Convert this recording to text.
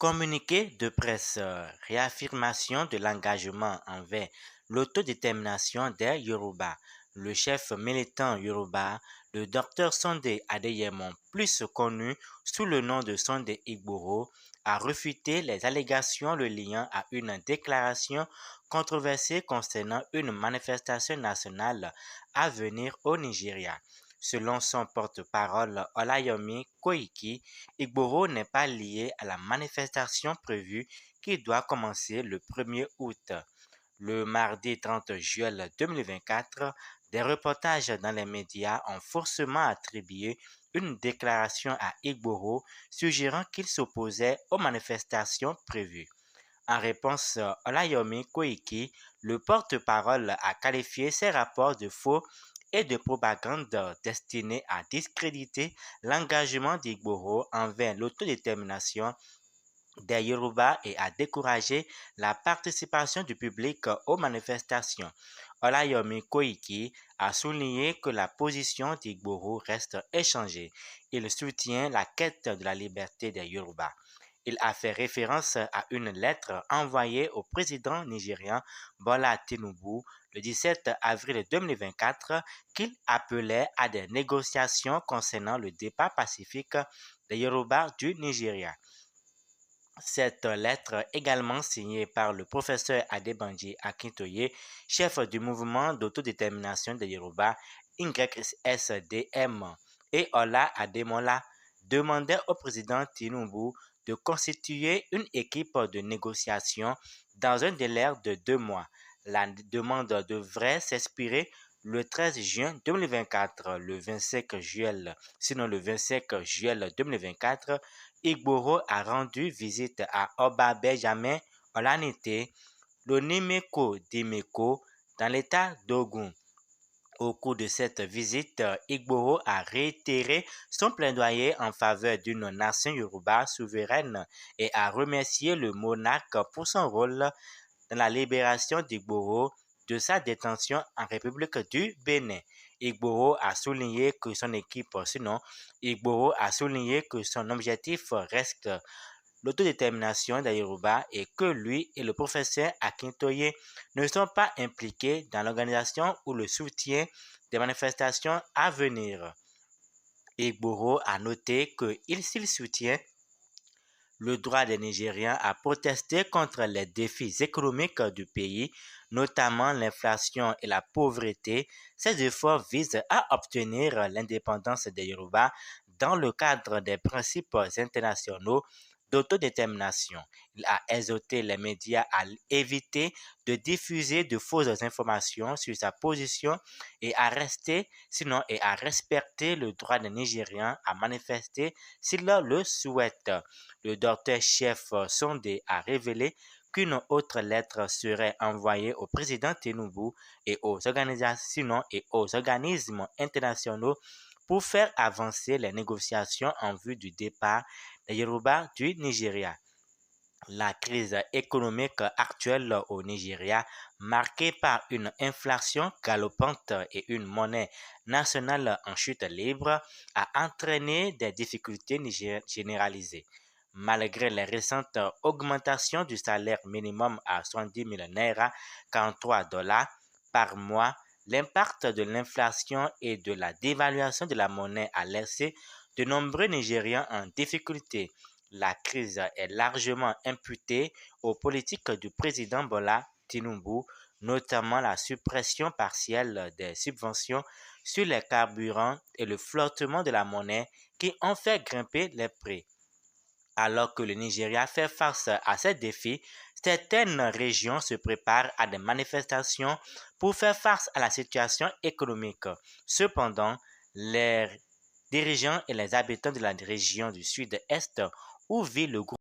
Communiqué de presse, réaffirmation de l'engagement envers l'autodétermination des Yoruba. Le chef militant Yoruba, le docteur Sunday Adeyemo, plus connu sous le nom de Sunday Igboro, a refuté les allégations le liant à une déclaration controversée concernant une manifestation nationale à venir au Nigeria. Selon son porte-parole Olayomi Koiki, Igboro n'est pas lié à la manifestation prévue qui doit commencer le 1er août. Le mardi 30 juillet 2024, des reportages dans les médias ont forcément attribué une déclaration à Igboro suggérant qu'il s'opposait aux manifestations prévues. En réponse, Olayomi Koiki, le porte-parole, a qualifié ces rapports de faux et de propagande destinés à discréditer l'engagement d'Igboro envers l'autodétermination des Yoruba et à décourager la participation du public aux manifestations. Olayomi Koiki a souligné que la position d'Igboro reste échangée. Il soutient la quête de la liberté des Yoruba. Il a fait référence à une lettre envoyée au président nigérian Bola Tinubu le 17 avril 2024 qu'il appelait à des négociations concernant le départ pacifique des Yoruba du Nigeria. Cette lettre, également signée par le professeur Adebanji Akintoye, chef du mouvement d'autodétermination des Yoruba, YSDM, et Ola Ademola, demandait au président Tinubu de constituer une équipe de négociation dans un délai de 2 mois. La demande devrait s'expirer le 13 juin 2024, le 25 juillet, sinon le 25 juillet 2024, Igboro a rendu visite à Oba Benjamin Olanite, l'Onimeko d'Imeko, dans l'état d'Ogun. Au cours de cette visite, Igboro a réitéré son plaidoyer en faveur d'une nation Yoruba souveraine et a remercié le monarque pour son rôle dans la libération d'Igboro de sa détention en République du Bénin. Igboro a souligné que son objectif reste l'autodétermination des Yoruba et que lui et le professeur Akintoye ne sont pas impliqués dans l'organisation ou le soutien des manifestations à venir. Igboro a noté s'il soutient le droit des Nigériens à protester contre les défis économiques du pays, notamment l'inflation et la pauvreté. Ces efforts visent à obtenir l'indépendance des Yoruba dans le cadre des principes internationaux d'autodétermination. Il a exhorté les médias à éviter de diffuser de fausses informations sur sa position et à respecter le droit des Nigériens à manifester s'ils le souhaitent. Le docteur-chef Sondé a révélé qu'une autre lettre serait envoyée au président Tinubu et aux organismes internationaux pour faire avancer les négociations en vue du départ des Yoruba du Nigeria. La crise économique actuelle au Nigeria, marquée par une inflation galopante et une monnaie nationale en chute libre, a entraîné des difficultés généralisées. Malgré les récentes augmentations du salaire minimum à 70 000 naira, 43 dollars par mois, l'impact de l'inflation et de la dévaluation de la monnaie a laissé de nombreux Nigérians en difficulté. La crise est largement imputée aux politiques du président Bola Tinubu, notamment la suppression partielle des subventions sur les carburants et le flottement de la monnaie qui ont fait grimper les prix. Alors que le Nigeria fait face à ces défis, certaines régions se préparent à des manifestations pour faire face à la situation économique. Cependant, les dirigeants et les habitants de la région du sud-est où vit le groupe